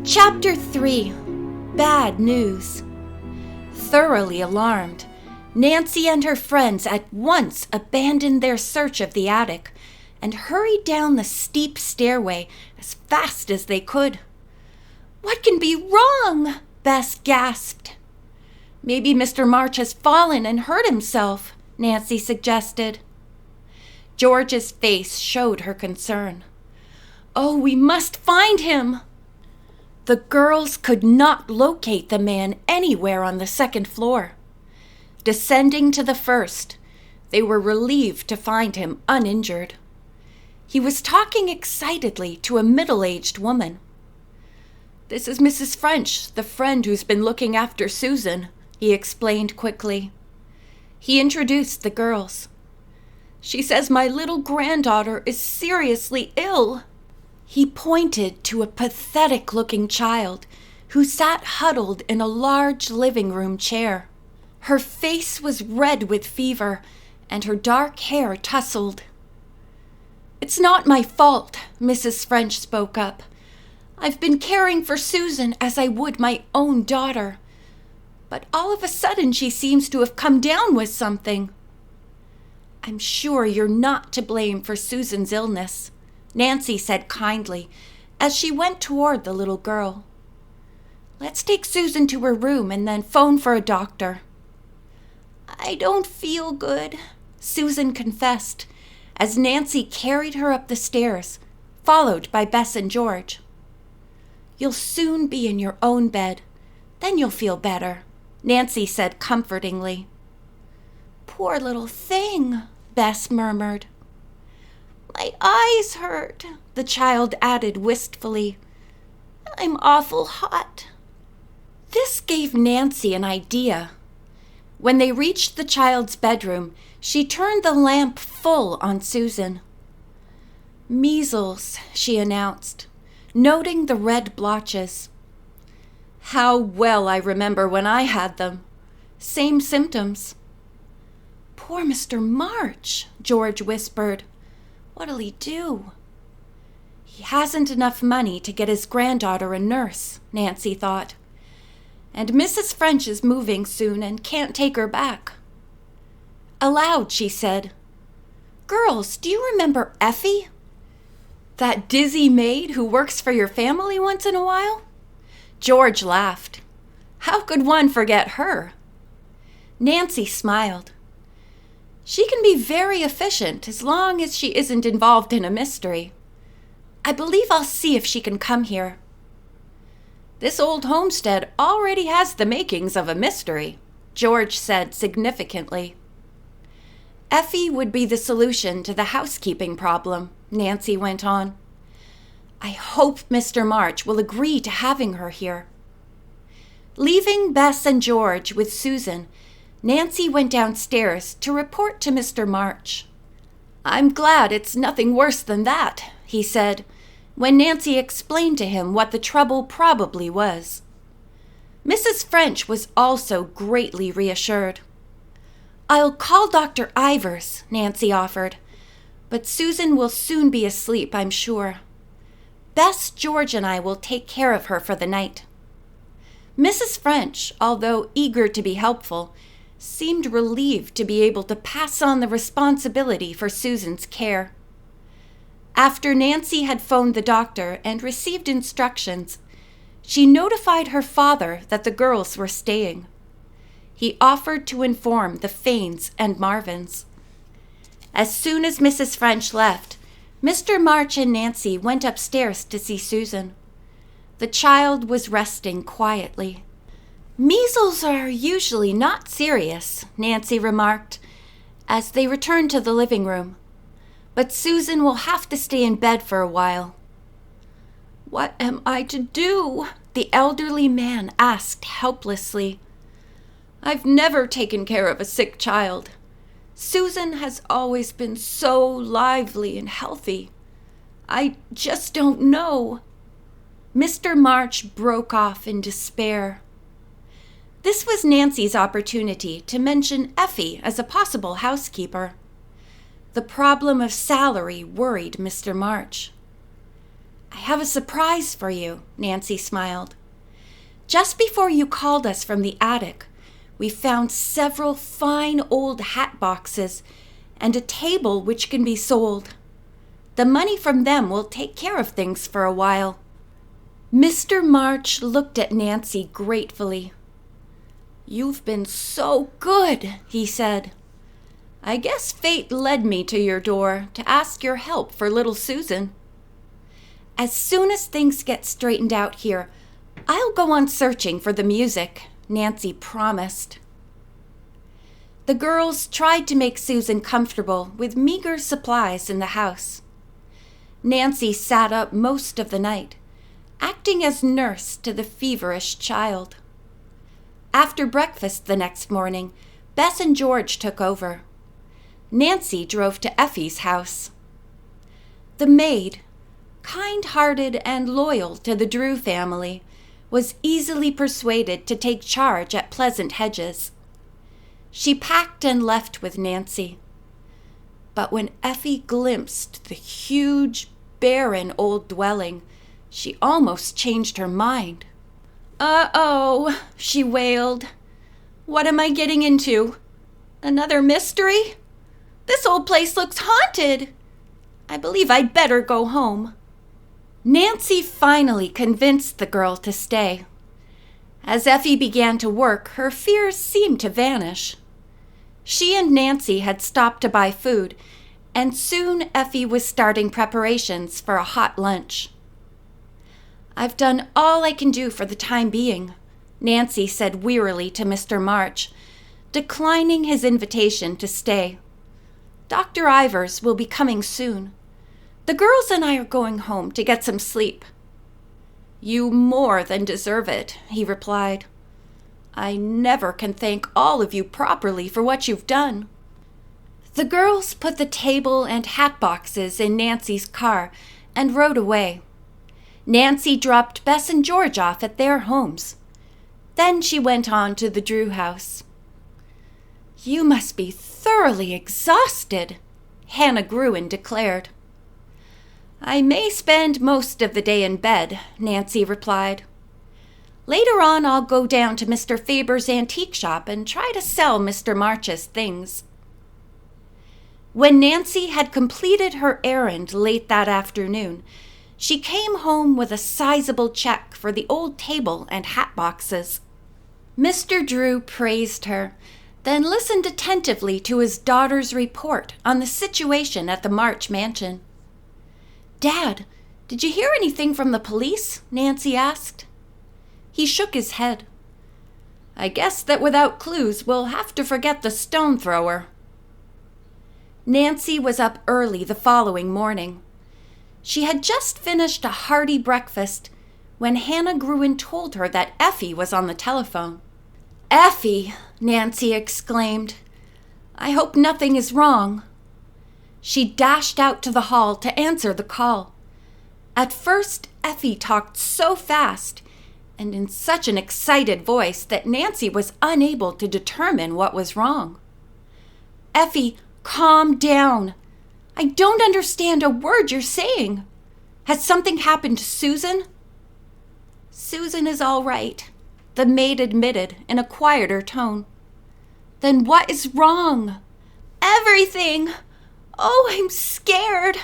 Chapter 3. Bad News. Thoroughly alarmed, Nancy and her friends at once abandoned their search of the attic and hurried down the steep stairway as fast as they could. "What can be wrong?" Bess gasped. "Maybe Mr. March has fallen and hurt himself," Nancy suggested. George's face showed her concern. "Oh, we must find him!" The girls could not locate the man anywhere on the second floor. Descending to the first, they were relieved to find him uninjured. He was talking excitedly to a middle-aged woman. "This is Mrs. French, the friend who's been looking after Susan," he explained quickly. He introduced the girls. "She says my little granddaughter is seriously ill." He pointed to a pathetic-looking child who sat huddled in a large living room chair. Her face was red with fever, and her dark hair tousled. "It's not my fault," Mrs. French spoke up. "I've been caring for Susan as I would my own daughter. But all of a sudden she seems to have come down with something." "I'm sure you're not to blame for Susan's illness," Nancy said kindly as she went toward the little girl. "Let's take Susan to her room and then phone for a doctor." "I don't feel good," Susan confessed as Nancy carried her up the stairs, followed by Bess and George. "You'll soon be in your own bed. Then you'll feel better," Nancy said comfortingly. "Poor little thing," Bess murmured. "My eyes hurt," the child added wistfully. "I'm awful hot." This gave Nancy an idea. When they reached the child's bedroom, she turned the lamp full on Susan. "Measles," she announced, noting the red blotches. "How well I remember when I had them. Same symptoms." "Poor Mr. March," George whispered. "What'll he do?" "He hasn't enough money to get his granddaughter a nurse," Nancy thought. "And Mrs. French is moving soon and can't take her back." Aloud, she said, "Girls, do you remember Effie? That dizzy maid who works for your family once in a while?" George laughed. "How could one forget her?" Nancy smiled. "She can be very efficient as long as she isn't involved in a mystery. I believe I'll see if she can come here." "This old homestead already has the makings of a mystery," George said significantly. "Effie would be the solution to the housekeeping problem," Nancy went on. "I hope Mr. March will agree to having her here." Leaving Bess and George with Susan, Nancy went downstairs to report to Mr. March. "I'm glad it's nothing worse than that," he said, when Nancy explained to him what the trouble probably was. Mrs. French was also greatly reassured. "I'll call Dr. Ivers," Nancy offered, "but Susan will soon be asleep, I'm sure. Bess, George, and I will take care of her for the night." Mrs. French, although eager to be helpful, seemed relieved to be able to pass on the responsibility for Susan's care. After Nancy had phoned the doctor and received instructions, she notified her father that the girls were staying. He offered to inform the Fanes and Marvins. As soon as Mrs. French left, Mr. March and Nancy went upstairs to see Susan. The child was resting quietly. "Measles are usually not serious," Nancy remarked, as they returned to the living room. "But Susan will have to stay in bed for a while." "What am I to do?" the elderly man asked helplessly. "I've never taken care of a sick child. Susan has always been so lively and healthy. I just don't know." Mr. March broke off in despair. This was Nancy's opportunity to mention Effie as a possible housekeeper. The problem of salary worried Mr. March. "I have a surprise for you, Nancy smiled. Just before you called us from the attic, we found several fine old hat boxes and a table which can be sold. The money from them will take care of things for a while." Mr. March looked at Nancy gratefully. "You've been so good," he said. "I guess fate led me to your door to ask your help for little Susan. As soon as things get straightened out here, I'll go on searching for the music," Nancy promised. The girls tried to make Susan comfortable with meager supplies in the house. Nancy sat up most of the night, acting as nurse to the feverish child. After breakfast the next morning, Bess and George took over. Nancy drove to Effie's house. The maid, kind-hearted and loyal to the Drew family, was easily persuaded to take charge at Pleasant Hedges. She packed and left with Nancy. But when Effie glimpsed the huge, barren old dwelling, she almost changed her mind. "Uh-oh," she wailed. "What am I getting into? Another mystery? This old place looks haunted. I believe I'd better go home." Nancy finally convinced the girl to stay. As Effie began to work, her fears seemed to vanish. She and Nancy had stopped to buy food, and soon Effie was starting preparations for a hot lunch. "I've done all I can do for the time being," Nancy said wearily to Mr. March, declining his invitation to stay. "Dr. Ivers will be coming soon. The girls and I are going home to get some sleep." "You more than deserve it," he replied. "I never can thank all of you properly for what you've done." The girls put the table and hat boxes in Nancy's car and rode away. Nancy dropped Bess and George off at their homes. Then she went on to the Drew house. "You must be thoroughly exhausted," Hannah Gruen declared. "I may spend most of the day in bed," Nancy replied. "Later on, I'll go down to Mr. Faber's antique shop and try to sell Mr. March's things." When Nancy had completed her errand late that afternoon, she came home with a sizable check for the old table and hat boxes. Mr. Drew praised her, then listened attentively to his daughter's report on the situation at the March mansion. "Dad, did you hear anything from the police?" Nancy asked. He shook his head. "I guess that without clues we'll have to forget the stone thrower." Nancy was up early the following morning. She had just finished a hearty breakfast when Hannah Gruen told her that Effie was on the telephone. "Effie!" Nancy exclaimed. "I hope nothing is wrong." She dashed out to the hall to answer the call. At first, Effie talked so fast and in such an excited voice that Nancy was unable to determine what was wrong. "Effie, calm down. I don't understand a word you're saying. Has something happened to Susan?" "Susan is all right," the maid admitted in a quieter tone. "Then what is wrong?" "Everything. Oh, I'm scared.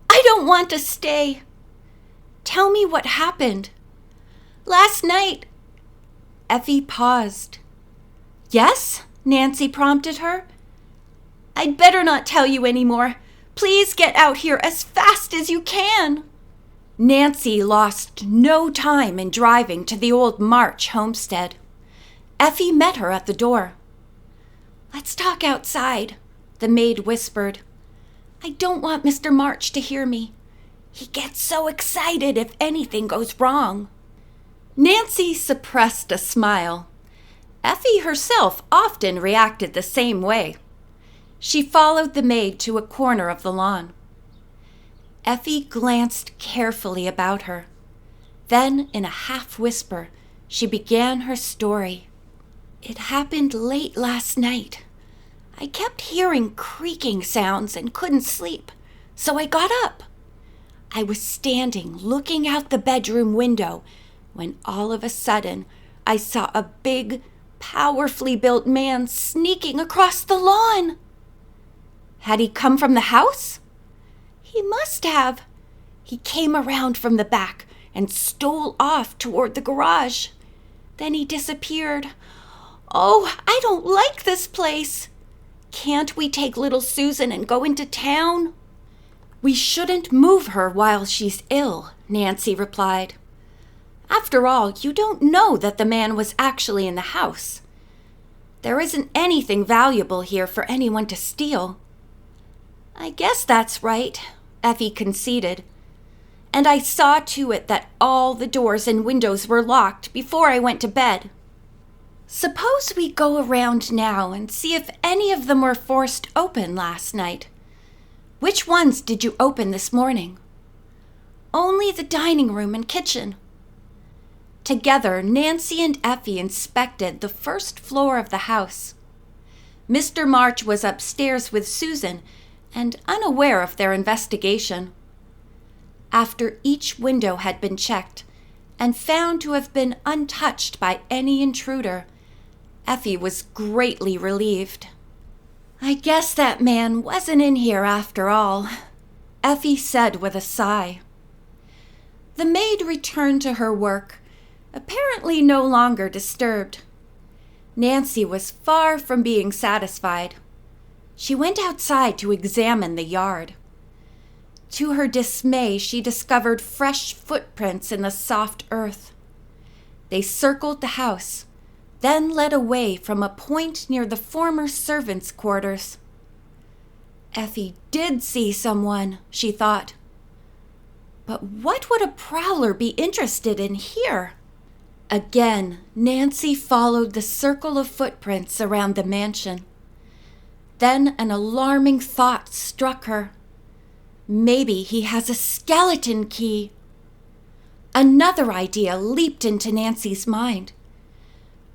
I don't want to stay." "Tell me what happened." "Last night." Effie paused. "Yes?" Nancy prompted her. "I'd better not tell you any more. Please get out here as fast as you can." Nancy lost no time in driving to the old March homestead. Effie met her at the door. "Let's talk outside," the maid whispered. "I don't want Mr. March to hear me. He gets so excited if anything goes wrong." Nancy suppressed a smile. Effie herself often reacted the same way. She followed the maid to a corner of the lawn. Effie glanced carefully about her. Then, in a half-whisper, she began her story. "It happened late last night. I kept hearing creaking sounds and couldn't sleep, so I got up. I was standing looking out the bedroom window when all of a sudden I saw a big, powerfully built man sneaking across the lawn. Had he come from the house? He must have. He came around from the back and stole off toward the garage. Then he disappeared. Oh, I don't like this place. Can't we take little Susan and go into town? We shouldn't move her while she's ill, Nancy replied. After all, you don't know that the man was actually in the house. There isn't anything valuable here for anyone to steal. I guess that's right, Effie conceded. And I saw to it that all the doors and windows were locked before I went to bed. Suppose we go around now and see if any of them were forced open last night. Which ones did you open this morning? Only the dining room and kitchen. Together, Nancy and Effie inspected the first floor of the house. Mr. March was upstairs with Susan and unaware of their investigation. After each window had been checked and found to have been untouched by any intruder, Effie was greatly relieved. I guess that man wasn't in here after all, Effie said with a sigh. The maid returned to her work, apparently no longer disturbed. Nancy was far from being satisfied. She went outside to examine the yard. To her dismay, she discovered fresh footprints in the soft earth. They circled the house, then led away from a point near the former servants' quarters. Effie did see someone, she thought. But what would a prowler be interested in here? Again, Nancy followed the circle of footprints around the mansion. Then an alarming thought struck her. Maybe he has a skeleton key. Another idea leaped into Nancy's mind.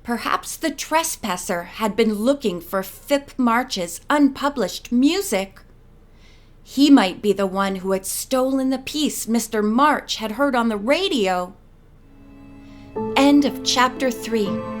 Perhaps the trespasser had been looking for Phip March's unpublished music. He might be the one who had stolen the piece Mr. March had heard on the radio. End of Chapter 3.